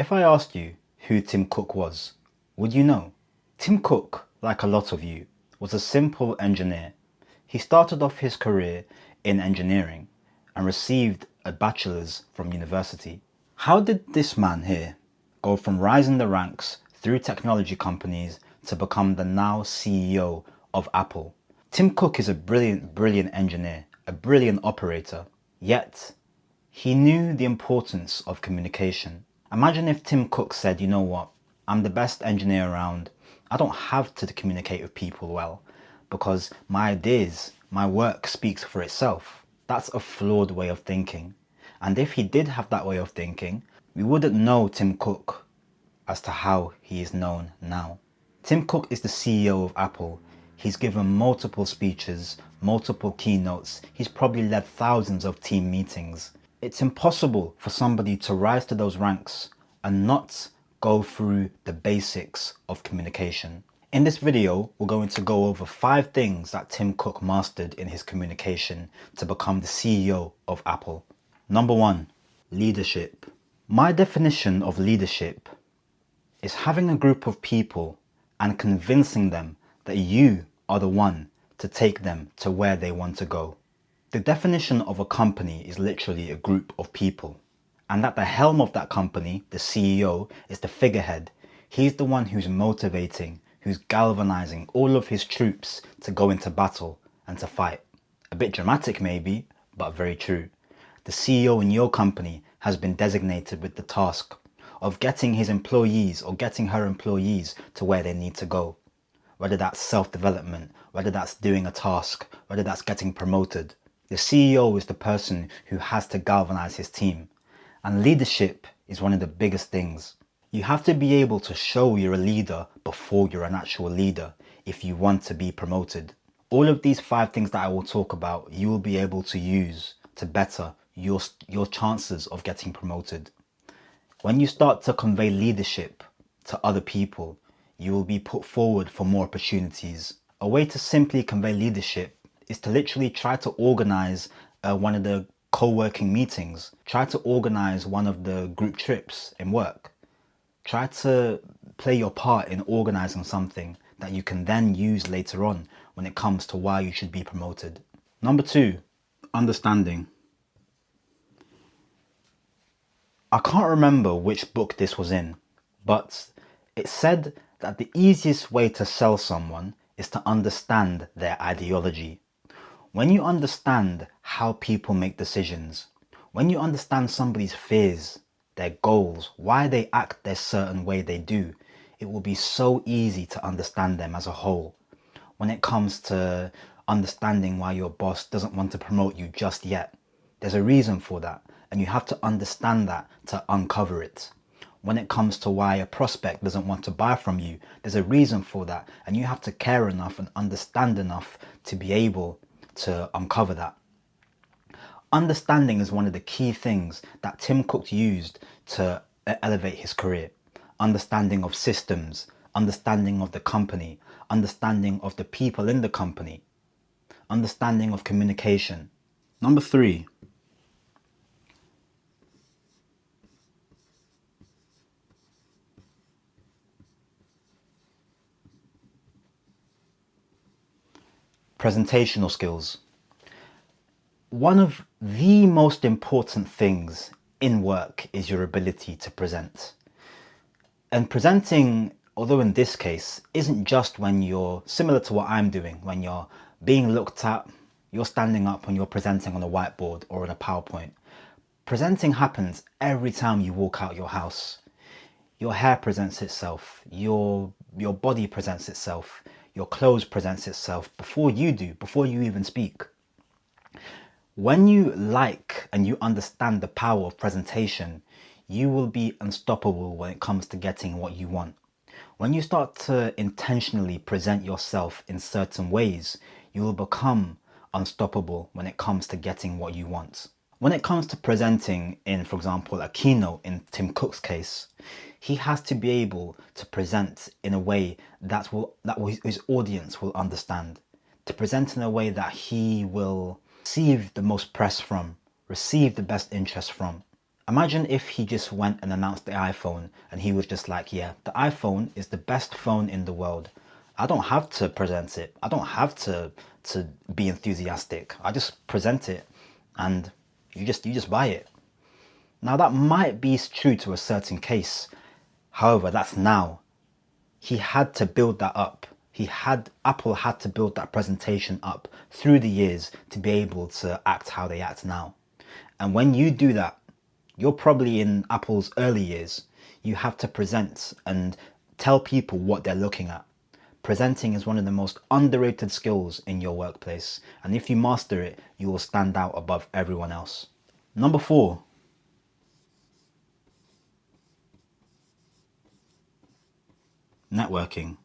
If I asked you who Tim Cook was, would you know? Tim Cook, like a lot of you, was a simple engineer. He started off his career in engineering and received a bachelor's from university. How did this man here go from rising the ranks through technology companies to become the now CEO of Apple? Tim Cook is a brilliant engineer, a brilliant operator, yet he knew the importance of communication. Imagine if Tim Cook said, you know what, I'm the best engineer around. I don't have to communicate with people well because my ideas, my work speaks for itself. That's a flawed way of thinking. And if he did have that way of thinking, we wouldn't know Tim Cook as to how he is known now. Tim Cook is the CEO of Apple. He's given multiple speeches, multiple keynotes. He's probably led thousands of team meetings. It's impossible for somebody to rise to those ranks and not go through the basics of communication. In this video, we're going to go over 5 things that Tim Cook mastered in his communication to become the CEO of Apple. Number 1, leadership. My definition of leadership is having a group of people and convincing them that you are the one to take them to where they want to go. The definition of a company is literally a group of people. And at the helm of that company, the CEO, is the figurehead. He's the one who's motivating, who's galvanizing all of his troops to go into battle and to fight. A bit dramatic maybe, but very true. The CEO in your company has been designated with the task of getting his employees or getting her employees to where they need to go. Whether that's self-development, whether that's doing a task, whether that's getting promoted. The CEO is the person who has to galvanize his team. And leadership is one of the biggest things. You have to be able to show you're a leader before you're an actual leader if you want to be promoted. All of these 5 things that I will talk about, you will be able to use to better your chances of getting promoted. When you start to convey leadership to other people, you will be put forward for more opportunities. A way to simply convey leadership is to literally try to organize one of the co-working meetings. Try to organize one of the group trips in work. Try to play your part in organizing something that you can then use later on when it comes to why you should be promoted. Number 2, understanding. I can't remember which book this was in, but it said that the easiest way to sell someone is to understand their ideology. When you understand how people make decisions, when you understand somebody's fears, their goals, why they act their certain way they do, it will be so easy to understand them as a whole. When it comes to understanding why your boss doesn't want to promote you just yet, there's a reason for that, and you have to understand that to uncover it. When it comes to why a prospect doesn't want to buy from you, there's a reason for that, and you have to care enough and understand enough to be able to uncover that. Understanding is one of the key things that Tim Cook used to elevate his career. Understanding of systems, understanding of the company, understanding of the people in the company, understanding of communication. Number 3, presentational skills. One of the most important things in work is your ability to present. And presenting, although in this case, isn't just when you're similar to what I'm doing, when you're being looked at, you're standing up and you're presenting on a whiteboard or on a PowerPoint. Presenting happens every time you walk out your house. Your hair presents itself, your body presents itself, your clothes presents itself before you do, before you even speak. When you like and you understand the power of presentation, you will be unstoppable when it comes to getting what you want. When you start to intentionally present yourself in certain ways, you will become unstoppable when it comes to getting what you want. When it comes to presenting in, for example, a keynote in Tim Cook's case, he has to be able to present in a way that his audience will understand. To present in a way that he will receive the most press from, receive the best interest from. Imagine if he just went and announced the iPhone and he was just like, yeah, the iPhone is the best phone in the world. I don't have to present it. I don't have to be enthusiastic. I just present it and you just buy it. Now that might be true to a certain case. However, that's now. He had to build that up. Apple had to build that presentation up through the years to be able to act how they act now. And when you do that, you're probably in Apple's early years. You have to present and tell people what they're looking at. Presenting is one of the most underrated skills in your workplace. And if you master it, you will stand out above everyone else. Number 4. Networking.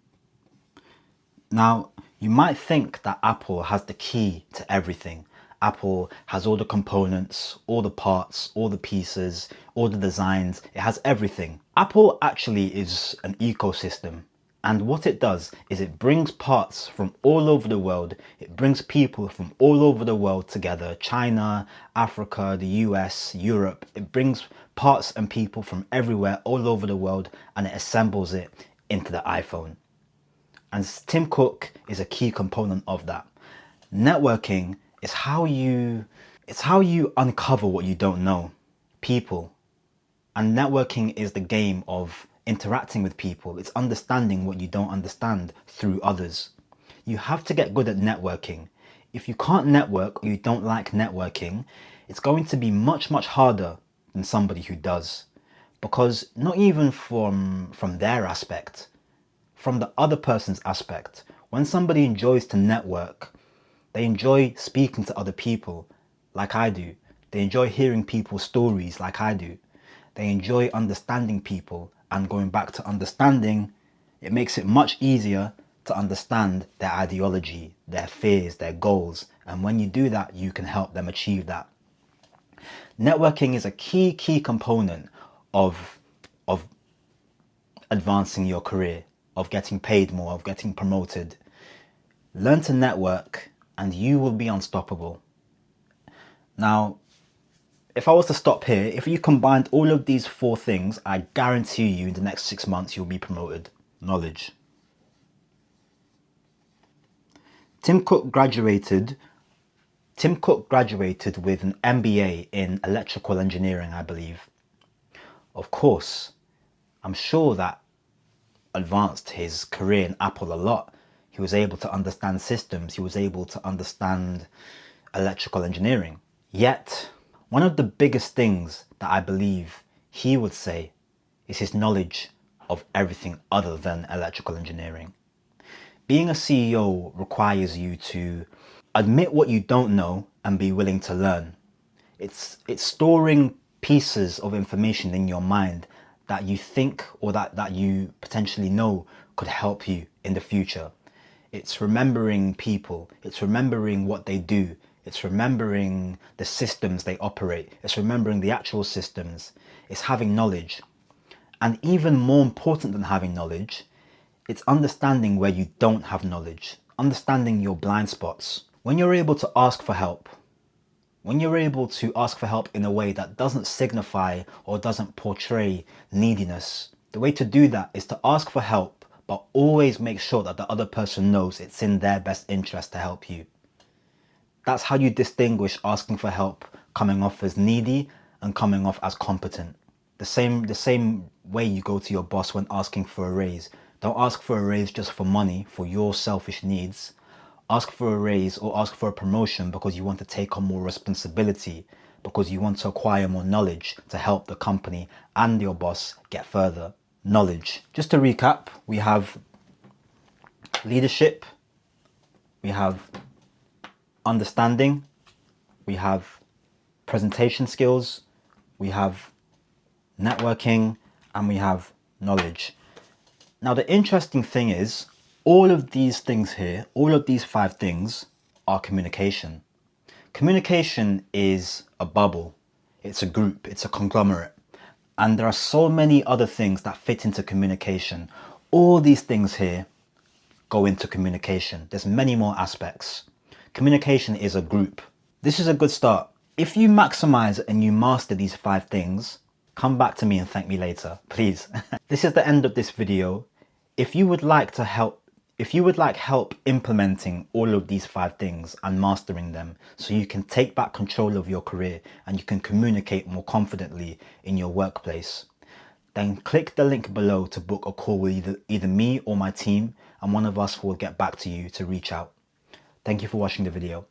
Now, you might think that Apple has the key to everything. Apple has all the components, all the parts, all the pieces, all the designs. It has everything. Apple actually is an ecosystem. And what it does is it brings parts from all over the world. It brings people from all over the world together. China, Africa, the US, Europe. It brings parts and people from everywhere, all over the world, and it assembles it into the iPhone. And Tim Cook is a key component of that. Networking is how you uncover what you don't know. People. And networking is the game of interacting with people. It's understanding what you don't understand through others. You have to get good at networking. If you can't network or you don't like networking, it's going to be much, much harder than somebody who does. Because not even from their aspect, from the other person's aspect, when somebody enjoys to network, they enjoy speaking to other people like I do. They enjoy hearing people's stories like I do. They enjoy understanding people, and going back to understanding, it makes it much easier to understand their ideology, their fears, their goals. And when you do that, you can help them achieve that. Networking is a key component of advancing your career, of getting paid more, of getting promoted. Learn to network and you will be unstoppable. Now, if I was to stop here, if you combined all of these 4 things, I guarantee you in the next 6 months you'll be promoted. Knowledge. Tim Cook graduated with an MBA in electrical engineering, I believe. Of course, I'm sure that advanced his career in Apple a lot. He was able to understand systems. He was able to understand electrical engineering. Yet, one of the biggest things that I believe he would say is his knowledge of everything other than electrical engineering. Being a CEO requires you to admit what you don't know and be willing to learn. It's storing pieces of information in your mind that you think or that you potentially know could help you in the future. It's remembering people. It's remembering what they do. It's remembering the systems they operate. It's remembering the actual systems. It's having knowledge. And even more important than having knowledge, it's understanding where you don't have knowledge, understanding your blind spots. When you're able to ask for help, when you're able to ask for help in a way that doesn't signify or doesn't portray neediness, the way to do that is to ask for help, but always make sure that the other person knows it's in their best interest to help you. That's how you distinguish asking for help coming off as needy and coming off as competent. The same way you go to your boss when asking for a raise. Don't ask for a raise just for money, for your selfish needs. Ask for a raise or ask for a promotion because you want to take on more responsibility, because you want to acquire more knowledge to help the company and your boss get further. Knowledge. Just to recap, we have leadership, we have understanding, we have presentation skills, we have networking, and we have knowledge. Now, the interesting thing is, all of these things here, all of these 5 things are communication. Communication is a bubble. It's a group. It's a conglomerate. And there are so many other things that fit into communication. All these things here go into communication. There's many more aspects. Communication is a group. This is a good start. If you maximize and you master these 5 things, come back to me and thank me later, please. This is the end of this video. If you would like help implementing all of these 5 things and mastering them so you can take back control of your career and you can communicate more confidently in your workplace, then click the link below to book a call with either me or my team, and one of us will get back to you to reach out. Thank you for watching the video.